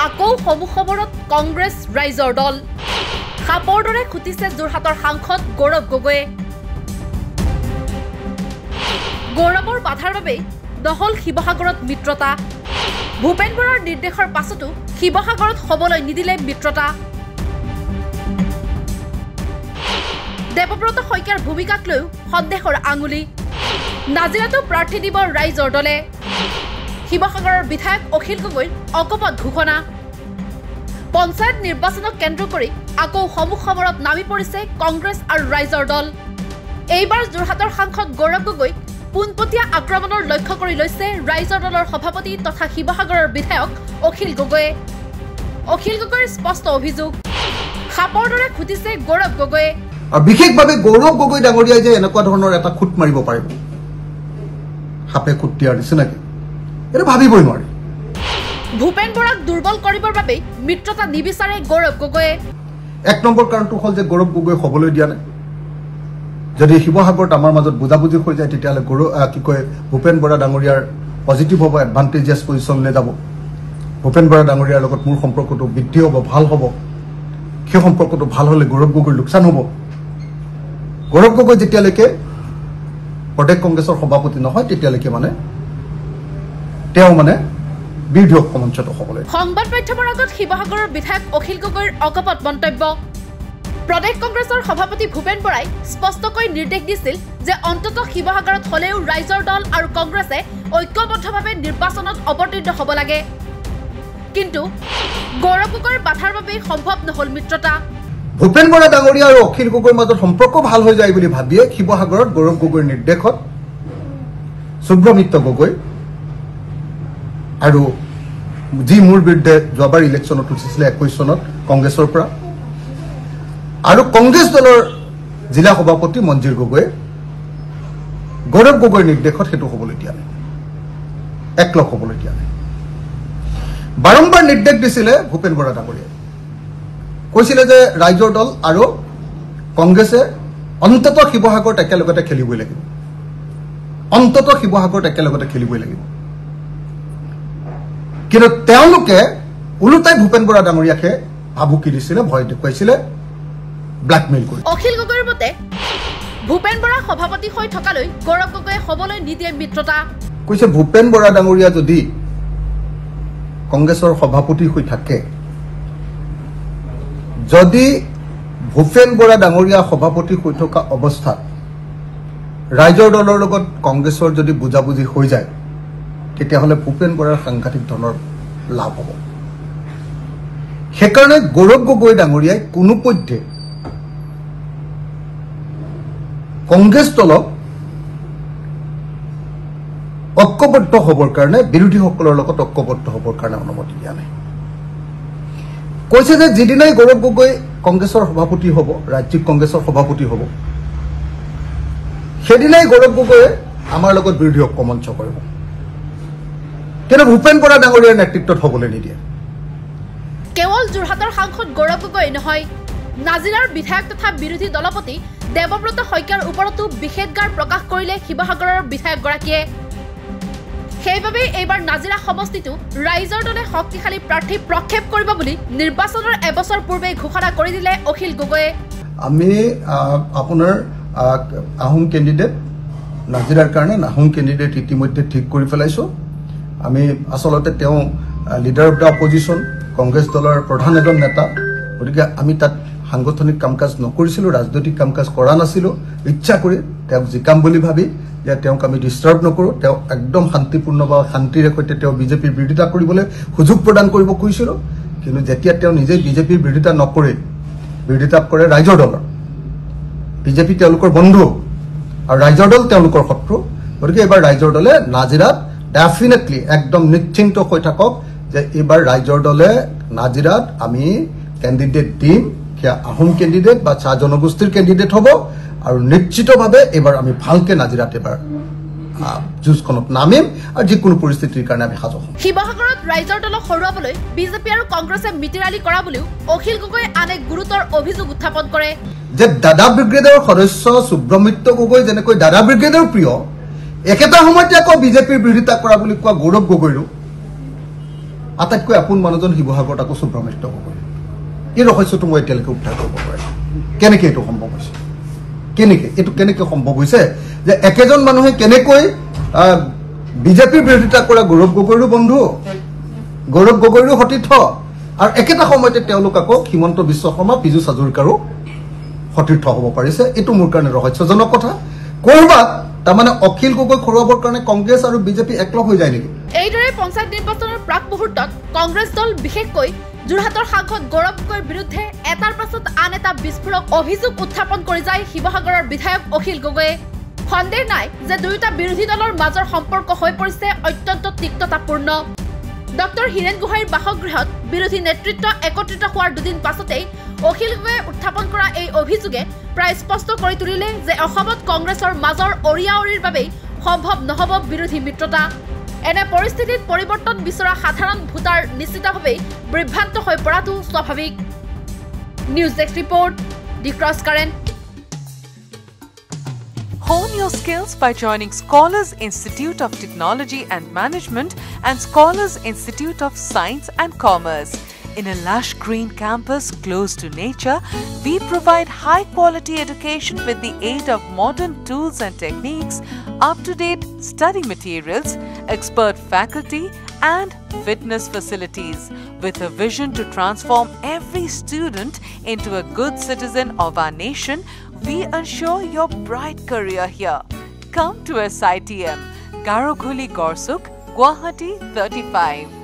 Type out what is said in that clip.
আকৌ সমুখবৰত কংগ্ৰেছ ৰাইজৰ দল সাপৰ দৰে খুটিছে যোৰহাটৰ সাংসদ গৌৰৱ গগৈয়ে গৌৰৱৰ বাধাৰ বাবে দহল শিৱসাগৰত মিত্ৰতা ভূপেন বৰাৰ নিৰ্দেশৰ পাছতো শিৱসাগৰত হ'বলৈ নিদিলে মিত্ৰতা দেৱব্ৰত শইকীয়াৰ ভূমিকাক লৈ সন্দেহৰ আঙুলি নাজিৰাতো প্ৰাৰ্থী দিব ৰাইজৰ দলে শিৱসাগৰৰ বিধায়ক অখিল গগৈৰ অকপট ঘোষণা পঞ্চায়ত নিৰ্বাচনক কেন্দ্ৰ কৰি আকৌ সমুখবৰত নামি পৰিছে কংগ্ৰেছ আৰু ৰাইজৰ দল এইবাৰ যোৰহাটৰ সাংসদ গৌৰৱ গগৈ পোনপটীয়া আক্ৰমণৰ লক্ষ্য কৰি লৈছে ৰাইজৰ দলৰ সভাপতি তথা শিৱসাগৰৰ বিধায়ক অখিল গগৈৰ স্পষ্ট অভিযোগ সাপৰ দৰে খুটিছে গৌৰৱ গগৈয়ে আৰু বিশেষভাৱে গৌৰৱ গগৈ ডাঙৰীয়াই যে এনেকুৱা ধৰণৰ এটা খুট মাৰিব পাৰিব সাপে খুট দিয়াৰ নিচিনাকে এটা ভাবিবই নোৱাৰি ভূপেন বৰাক দুৰ্বল কৰিবৰ বাবে মিত্ৰতা নিবিচাৰে গৌৰৱ গগৈয়ে এক নম্বৰ কাৰণটো হ'ল যে গৌৰৱ গগৈ হ'বলৈ দিয়া নাই যদি শিৱসাগৰত আমাৰ মাজত বুজাবুজি হৈ যায় তেতিয়াহ'লে ভূপেন বৰা ডাঙৰীয়াৰ পজিটিভ হ'ব এডভান্টেজিয়াছ পজিশ্যনলৈ যাব ভূপেন বৰা ডাঙৰীয়াৰ লগত মোৰ সম্পৰ্কটো বৃদ্ধি হ'ব ভাল হ'ব সেই সম্পৰ্কটো ভাল হ'লে গৌৰৱ গগৈৰ লোকচান হ'ব গৌৰৱ গগৈ যেতিয়ালৈকে প্ৰদেশ কংগ্ৰেছৰ সভাপতি নহয় তেতিয়ালৈকে তেওঁ বিৰোধী মঞ্চত হ'বলৈ সংবাদ মাধ্যমৰ আগত শিৱসাগৰৰ বিধায়ক অখিল গগৈৰ অকপট মন্তব্য প্ৰদেশ কংগ্ৰেছৰ সভাপতি ভূপেন বৰাই স্পষ্টকৈ নিৰ্দেশ দিছিল যে অন্ততঃ শিৱসাগৰত হ'লেও ৰাইজৰ দল আৰু কংগ্ৰেছে ঐক্যবদ্ধভাৱে নিৰ্বাচনত অৱতীৰ্ণ হ'ব লাগে কিন্তু গৌৰৱ গগৈৰ বাধাৰ বাবে সম্ভৱ নহ'ল মিত্ৰতা ভূপেন বৰা ডাঙৰীয়া আৰু অখিল গগৈৰ মাজত সম্পৰ্ক ভাল হৈ যায় বুলি ভাবিয়ে শিৱসাগৰত গৌৰৱ গগৈৰ নিৰ্দেশত সুব্ৰমিত্ৰ গগৈ আৰু যি মোৰ বিৰুদ্ধে যোৱাবাৰ ইলেকশ্যনত উঠিছিলে 21 চনত কংগ্ৰেছৰ পৰা আৰু কংগ্ৰেছ দলৰ জিলা সভাপতি মঞ্জিৰ গগৈ গৌৰৱ গগৈৰ নিৰ্দেশত সেইটো হ'বলৈ দিয়া নাই একলগ হ'বলৈ দিয়া নাই বাৰম্বাৰ নিৰ্দেশ দিছিলে ভূপেন বৰা ডাঙৰীয়াই কৈছিলে যে ৰাইজৰ দল আৰু কংগ্ৰেছে অন্ততঃ শিৱসাগৰত একেলগতে খেলিবই লাগিব কিন্তু তেওঁলোকে ওলোটাই ভূপেন বৰা ডাঙৰীয়াকে ভাবুকি দিছিলে ভয় দেখুৱাইছিলে ব্লেকমেইল কৰি অখিল গগৈৰ মতে ভূপেন বৰা সভাপতি হৈ থকালৈ গৌৰৱ গগৈয়ে হ'বলৈ নিদিয়ে মিত্ৰতা কৈছে ভূপেন বৰা ডাঙৰীয়া যদি কংগ্ৰেছৰ সভাপতি হৈ থাকে যদি ভূপেন বৰা ডাঙৰীয়া সভাপতি হৈ থকা অৱস্থাত ৰাইজৰ দলৰ লগত কংগ্ৰেছৰ যদি বুজাবুজি হৈ যায় তেতিয়াহ'লে ভূপেন বৰাৰ সাংঘাতিক ধৰণৰ লাভ হ'ব সেইকাৰণে গৌৰৱ গগৈ ডাঙৰীয়াই কোনোপধ্যে কংগ্ৰেছ দলক ঐক্যবদ্ধ হ'বৰ কাৰণে বিৰোধীসকলৰ লগত ঐক্যবদ্ধ হ'বৰ কাৰণে অনুমতি দিয়া নাই কৈছে যে যিদিনাই গৌৰৱ গগৈ কংগ্ৰেছৰ সভাপতি হ'ব ৰাজ্যিক কংগ্ৰেছৰ সভাপতি হ'ব সেইদিনাই গৌৰৱ গগৈয়ে আমাৰ লগত বিৰোধী ঐক্য মঞ্চ কৰিব কিন্তু ভূপেন বৰা ডাঙৰীয়াৰ নেতৃত্বত হ'বলৈ নিদিয়ে কেৱল যোৰহাটৰ সাংসদ গৌৰৱ গগৈ নহয় নাজিৰাৰ বিধায়ক তথা বিৰোধী দলপতি দেৱব্ৰত শইকীয়াৰ ওপৰতো বিশেষজ্ঞাৰ প্ৰকাশ কৰিলে শিৱসাগৰৰ বিধায়কগৰাকীয়ে সেইবাবে এইবাৰ নাজিৰা সমষ্টিটো ৰাইজৰ দলে শক্তিশালী প্ৰাৰ্থী প্ৰক্ষেপ কৰিব বুলি নিৰ্বাচনৰ এবছৰ পূৰ্বে ঘোষণা কৰি দিলে অখিল গগৈয়ে আমি আপোনাৰ আহোম কেণ্ডিডেট নাজিৰাৰ কাৰণে আহোম কেণ্ডিডেট ইতিমধ্যে ঠিক কৰি পেলাইছো আমি আসলতে তেওঁ leader of the opposition Congress দলৰ প্ৰধান এজন নেতা গতিকে আমি তাত সাংগঠনিক কাম কাজ নকৰিছিলোঁ ৰাজনৈতিক কাম কাজ কৰা নাছিলোঁ ইচ্ছা কৰি তেওঁক জিকাম বুলি ভাবি যে তেওঁক আমি ডিষ্টাৰ্ব নকৰোঁ তেওঁ একদম শান্তিপূৰ্ণ বা শান্তিৰে সৈতে তেওঁ বিজেপিৰ বিৰোধিতা কৰিবলৈ সুযোগ প্ৰদান কৰিব খুজিছিলোঁ কিন্তু যেতিয়া তেওঁ নিজে বিজেপিৰ বিৰোধিতা নকৰে বিৰোধিতা কৰে ৰাইজৰ দলৰ বিজেপি তেওঁলোকৰ বন্ধু আৰু ৰাইজৰ দল তেওঁলোকৰ শত্ৰু গতিকে এইবাৰ ৰাইজৰ দলে নাজিৰাত ডেফিনেটলি একদম নিশ্চিন্ত হৈ থাকক যে এইবাৰ ৰাইজৰ দলে নাজিৰাত আমি কেণ্ডিডেট দিম সেয়া আহোম কেণ্ডিডেট বা চাহ জনগোষ্ঠীৰ কেণ্ডিডেট হ'ব আৰু নিশ্চিতভাৱে এইবাৰ আমি ভালকে নাজিৰাত এবাৰ যুঁজখনত নামিম আৰু যিকোনো পৰিস্থিতিৰ কাৰণে আমি সাজু হ'ম শিৱসাগৰত ৰাইজৰ দলক হৰুৱাবলৈ বিজেপি আৰু কংগ্ৰেছে মিতিৰালি কৰা বুলিও অখিল গগৈয়ে আন এক গুৰুতৰ অভিযোগ উত্থাপন কৰে যে দাদা ব্ৰিগেডৰ সদস্য সুব্ৰমিত্ৰ গগৈ যেনেকৈ দাদা ব্ৰিগেডৰ প্ৰিয় একেটা সময়তে আকৌ বিজেপিৰ বিৰোধিতা কৰা বুলি কোৱা গৌৰৱ গগৈৰো আটাইতকৈ আপোন মানুহজন শিৱসাগৰত আকৌ সুব্ৰমণ্য গগৈ এই ৰহস্যটো মই এতিয়ালৈকে উদ্ধাৰ কৰিব পৰা কেনেকৈ এইটো সম্ভৱ হৈছে কেনেকৈ সম্ভৱ হৈছে যে একেজন মানুহে কেনেকৈ বিজেপিৰ বিৰোধিতা কৰা গৌৰৱ গগৈৰো বন্ধু গৌৰৱ গগৈৰো সতীৰ্থ আৰু একেটা সময়তে তেওঁলোক আকৌ হিমন্ত বিশ্ব শৰ্মা পীযুষ হাজৰিকাৰো সতীৰ্থ হ'ব পাৰিছে এইটো মোৰ কাৰণে ৰহস্যজনক কথা কৰবাত তাৰমানে অখিল গগৈ খৰুৱাবৰ কাৰণে কংগ্ৰেছ আৰু বিজেপি একলগ হৈ যায় নেকি এইদৰে পঞ্চায়ত নিৰ্বাচনৰ প্ৰাক মুহূৰ্তত কংগ্ৰেছ দল বিশেষকৈ যোৰহাটৰ সাংসদ গৌৰৱ গগৈৰ বিৰুদ্ধে এটাৰ পাছত আন এটা বিস্ফোৰক অভিযোগ উত্থাপন কৰি যায় শিৱসাগৰৰ বিধায়ক অখিল গগৈয়ে সন্দেহ নাই যে দুয়োটা বিৰোধী দলৰ মাজৰ সম্পৰ্ক হৈ পৰিছে অত্যন্ত তিক্ততাপূৰ্ণ ডক্টৰ হীৰেণ গোহাঁইৰ বাসগৃহত বিৰোধী নেতৃত্ব একত্ৰিত হোৱাৰ দুদিন পাছতেই অখিল গগৈয়ে উত্থাপন কৰা এই অভিযোগে প্ৰায় স্পষ্ট কৰি তুলিলে যে অসমত কংগ্ৰেছৰ মাজৰ অৰিয়াঅৰিৰ বাবেই সম্ভৱ নহ'ব বিৰোধী মিত্ৰতা এনে পৰিস্থিতিত পৰিৱৰ্তন বিচৰা সাধাৰণ ভোটাৰ নিশ্চিতভাৱেই বিভ্ৰান্ত হৈ পৰাটো স্বাভাৱিক news desk report the cross current Hone your skills by joining Scholars Institute of Technology and Management and Scholars Institute of Science and Commerce. In a lush green campus close to nature, we provide high-quality education with the aid of modern tools and techniques, up-to-date study materials, expert faculty, and fitness facilities. With a vision to transform every student into a good citizen of our nation, we ensure your bright career here. Come to SITM, Garokhuli Gorsuk, Guwahati 35.